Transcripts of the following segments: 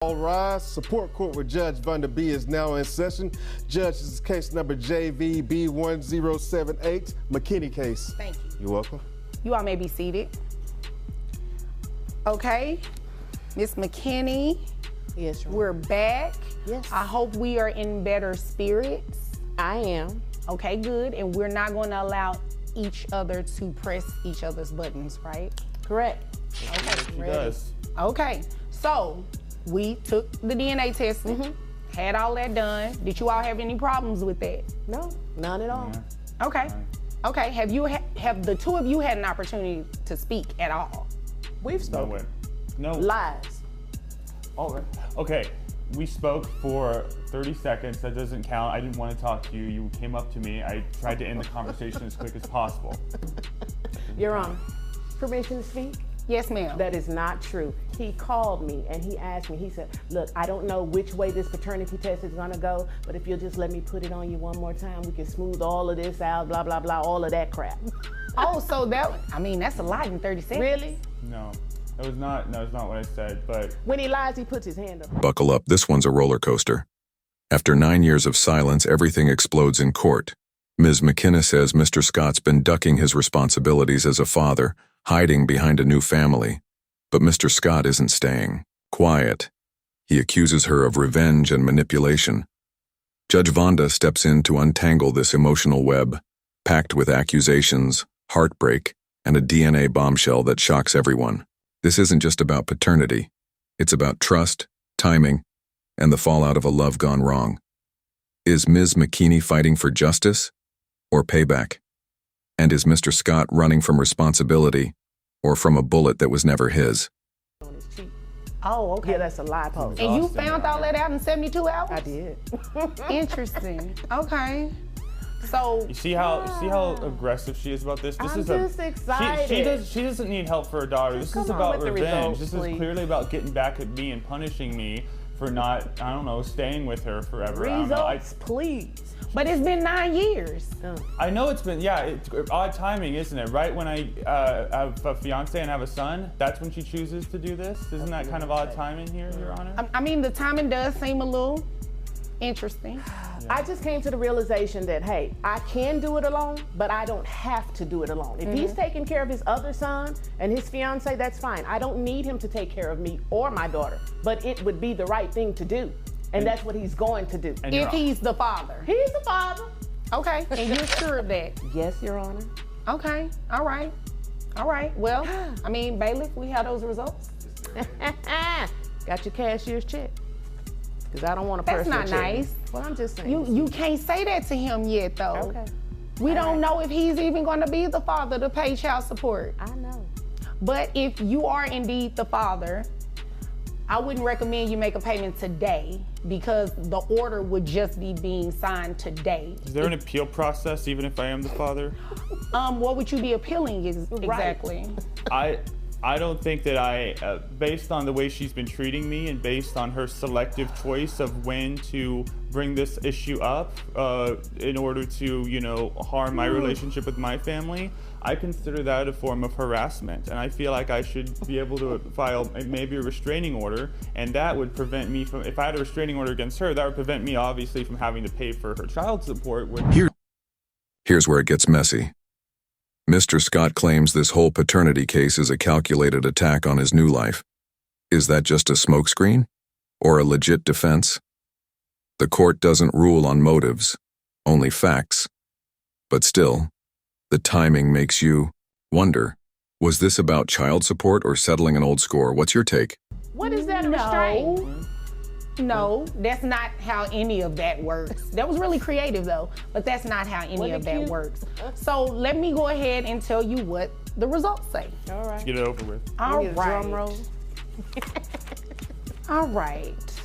All rise. Support court with Judge Vanda B is now in session. Judge, this is case number JVB1078, McKinney case. Thank you. You're welcome. You all may be seated. Okay, Miss McKinney. Yes, we're back. Yes. I hope we are in better spirits. I am. Okay, good. And we're not going to allow each other to press each other's buttons, right? Correct. Okay, She does. Okay, so we took the DNA testing, had all that done. Did you all have any problems with that? No, none at all. Yeah. Okay. Okay, have the two of you had an opportunity to speak at all? We've spoken. No way. No. Lies. All right. Okay, we spoke for 30 seconds. That doesn't count. I didn't want to talk to you. You came up to me. I tried to end the conversation as quick as possible. Your Honor, permission to speak? Yes, ma'am. That is not true. He called me and he asked me, he said, look, I don't know which way this paternity test is gonna go, but if you'll just let me put it on you one more time, we can smooth all of this out, blah, blah, blah, all of that crap. Oh, so that's a lot in 30 seconds. Really? No, that's not what I said, but. When he lies, he puts his hand up. Buckle up, this one's a roller coaster. After 9 years of silence, everything explodes in court. Ms. McKenna says Mr. Scott's been ducking his responsibilities as a father, hiding behind a new family. But Mr. Scott isn't staying quiet. He accuses her of revenge and manipulation. Judge Vanda steps in to untangle this emotional web, packed with accusations, heartbreak, and a DNA bombshell that shocks everyone. This isn't just about paternity. It's about trust, timing, and the fallout of a love gone wrong. Is Ms. McKinney fighting for justice or payback? And is Mr. Scott running from responsibility or from a bullet that was never his? On his cheek. Oh, okay. Yeah, that's a lie post. And you found all that out in 72 hours? I did. Interesting. Okay. So You see how aggressive she is about this? This I'm is just excited. She doesn't need help for her daughter. This Come is on about with the revenge. results, This please. is clearly about getting back at me and punishing me for not, I don't know, staying with her forever. I don't know. Results, please. but it's been 9 years. I know it's been, it's odd timing, isn't it? Right when I have a fiance and have a son, that's when she chooses to do this? Isn't that kind of odd timing here, Your Honor? I mean, the timing does seem a little interesting. I just came to the realization that, hey, I can do it alone, but I don't have to do it alone. If he's taking care of his other son and his fiance, that's fine. I don't need him to take care of me or my daughter, but it would be the right thing to do. And that's what he's going to do. And If he's the father. He's the father. Okay, and you're sure of that? Yes, Your Honor. Okay, all right. All right, well, I mean, bailiff, we have those results. Got your cashier's check. Because I don't want a That's personal not check. nice. Well, I'm just saying. You can't say that to him yet, though. Okay. We don't know if he's even going to be the father to pay child support. I know. But if you are indeed the father, I wouldn't recommend you make a payment today because the order would just be being signed today. Is there an appeal process even if I am the father? What would you be appealing exactly? I don't think that based on the way she's been treating me and based on her selective choice of when to bring this issue up in order to, harm my relationship with my family, I consider that a form of harassment. And I feel like I should be able to file maybe a restraining order, and that would prevent me from, if I had a restraining order against her, that would prevent me obviously from having to pay for her child support. Here's where it gets messy. Mr. Scott claims this whole paternity case is a calculated attack on his new life. Is that just a smokescreen? Or a legit defense? The court doesn't rule on motives, only facts. But still, the timing makes you wonder, was this about child support or settling an old score? What's your take? What is that, a restraint? No, that's not how any of that works. That was really creative though, but that's not how any of that works. So let me go ahead and tell you what the results say. All right. Let's get it over with. All Give me a right. drum roll. All right.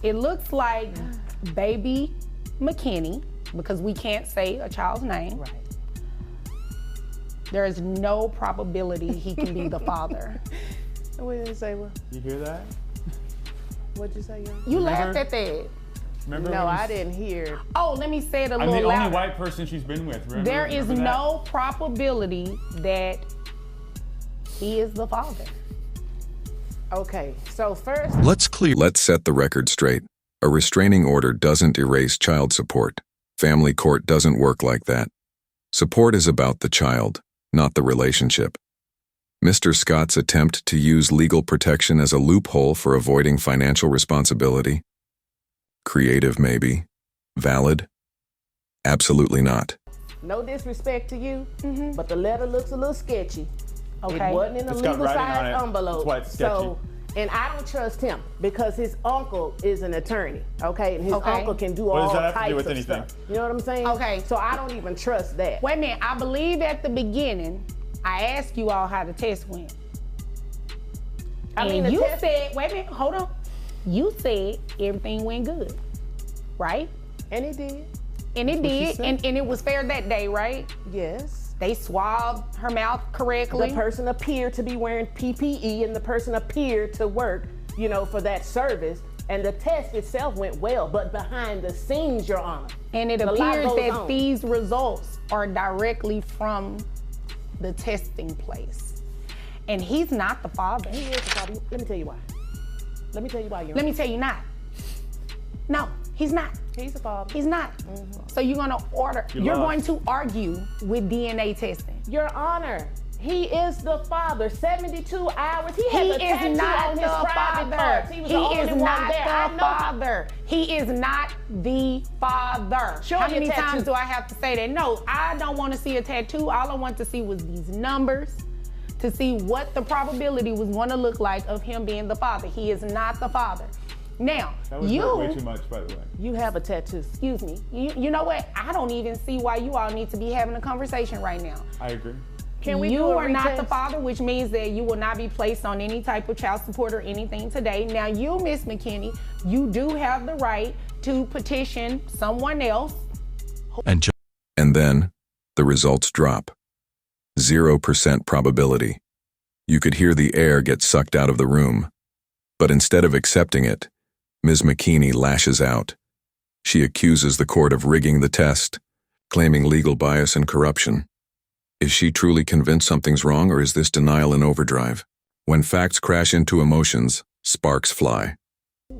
It looks like baby McKinney, because we can't say a child's name. Right. There is no probability he can be the father. What did you say? What? You hear that? What'd you say, young? You laughed at that. Remember No, when I didn't hear. Oh, let me say it a I'm little the louder. only white person she's been with. There is Remember that? no probability that he is the father. Okay, so first, Let's set the record straight. A restraining order doesn't erase child support. Family court doesn't work like that. Support is about the child, not the relationship. Mr. Scott's attempt to use legal protection as a loophole for avoiding financial responsibility? Creative, maybe. Valid? Absolutely not. no disrespect to you, but the letter looks a little sketchy. Okay. It wasn't in a It's got legal writing on size it. envelope. That's why it's So, and I don't trust him because his uncle is an attorney, okay? And his Okay. uncle can do What all does that have to types do with of anything? stuff. You know what I'm saying? Okay. So I don't even trust that. Wait a minute, I believe at the beginning, I asked you all how the test went. I mean, And the you test- said, wait a minute, hold on. You said everything went good, right? And it did. And it what she did, said. and it was fair that day, right? Yes. They swabbed her mouth correctly. The person appeared to be wearing PPE and the person appeared to work, you know, for that service. And the test itself went well, but behind the scenes, Your Honor. And it a lot appears goes that on. these results are directly from the testing place. And he's not the father. He is the father. Let me tell you why. Let me tell you why, Your Let Honor. me tell you not. No, he's not. He's the father. He's not. So you're gonna you're lost. going to argue with DNA testing. Your Honor, he is the father. 72 hours. He has He a tattoo is not on the his private father. parts. He was the only is one not there. I the know. father. He is not the father. Show How me a many tattoo. times do I have to say that? No, I don't want to see a tattoo. All I want to see was these numbers to see what the probability was going to look like of him being the father. He is not the father. Now, That was way too much, by the way. You have a tattoo. excuse me, you know what? I don't even see why you all need to be having a conversation right now. I agree. Can we You do a are not the retest? father, which means that you will not be placed on any type of child support or anything today. Now, you, Miss McKinney, you do have the right to petition someone else. And then, the results drop. 0% probability. You could hear the air get sucked out of the room. But instead of accepting it, Ms. McKinney lashes out. She accuses the court of rigging the test, claiming legal bias and corruption. Is she truly convinced something's wrong, or is this denial in overdrive? When facts crash into emotions, sparks fly.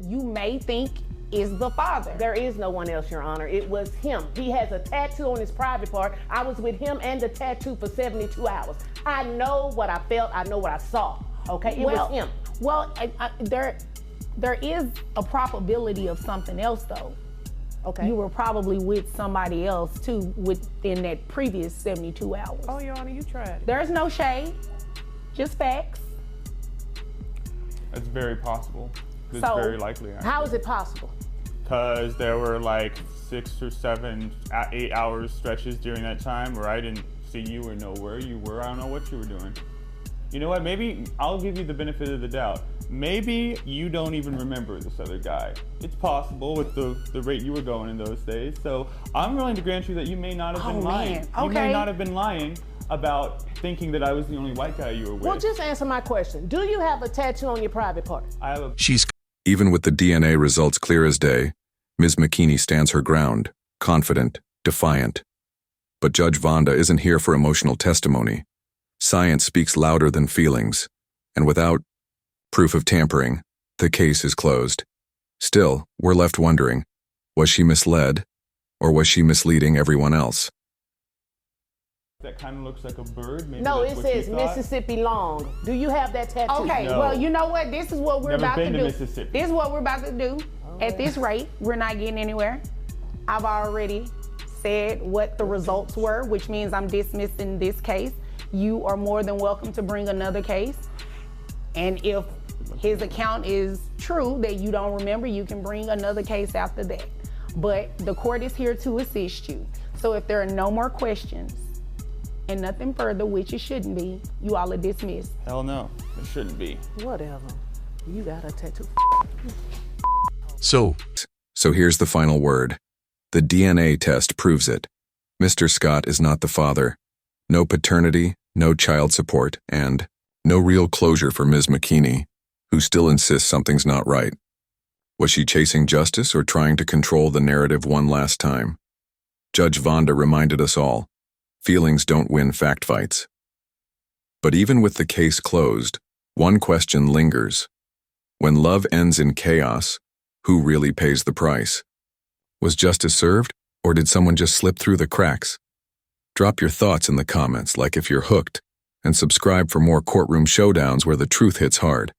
You may think is the father. There is no one else, Your Honor. It was him. He has a tattoo on his private part. I was with him and the tattoo for 72 hours. I know what I felt. I know what I saw. Okay, it was him. Well, there is a probability of something else, though. Okay. You were probably with somebody else too within that previous 72 hours. Oh, Your Honor, you tried it. There's no shade, just facts. That's very possible. It's So, very likely. How is it possible? Because there were like 6 or 7, 8 hours stretches during that time where I didn't see you or know where you were. I don't know what you were doing. You know what? Maybe I'll give you the benefit of the doubt. Maybe you don't even remember this other guy. It's possible with the rate you were going in those days. So I'm willing to grant you that you may not have been lying. Man. You may Okay. not have been lying about thinking that I was the only white guy you were with. Well, just answer my question. Do you have a tattoo on your private part? I have a Even with the DNA results clear as day, Ms. McKinney stands her ground, confident, defiant. But Judge Vonda isn't here for emotional testimony. Science speaks louder than feelings, and without proof of tampering, the case is closed. Still, we're left wondering, was she misled, or was she misleading everyone else? that kind of looks like a bird. Maybe No, that's it what you says thought. Mississippi long. Do you have that tattoo? Okay, No. well, you know what? This is what we're Never about to been to do. Mississippi. This is what we're about to do. At this rate, we're not getting anywhere. I've already said what the results were, which means I'm dismissing this case. You are more than welcome to bring another case. And if his account is true that you don't remember, you can bring another case after that. But the court is here to assist you. So if there are no more questions and nothing further, which it shouldn't be, you all are dismissed. Hell no, it shouldn't be. Whatever. You got a tattoo. So here's the final word. The DNA test proves it. Mr. Scott is not the father. No paternity, no child support, and no real closure for Ms. McKinney, who still insists something's not right. Was she chasing justice or trying to control the narrative one last time? Judge Vonda reminded us all, feelings don't win fact fights. But even with the case closed, one question lingers. When love ends in chaos, who really pays the price? Was justice served, or did someone just slip through the cracks? Drop your thoughts in the comments like if you're hooked, and subscribe for more courtroom showdowns where the truth hits hard.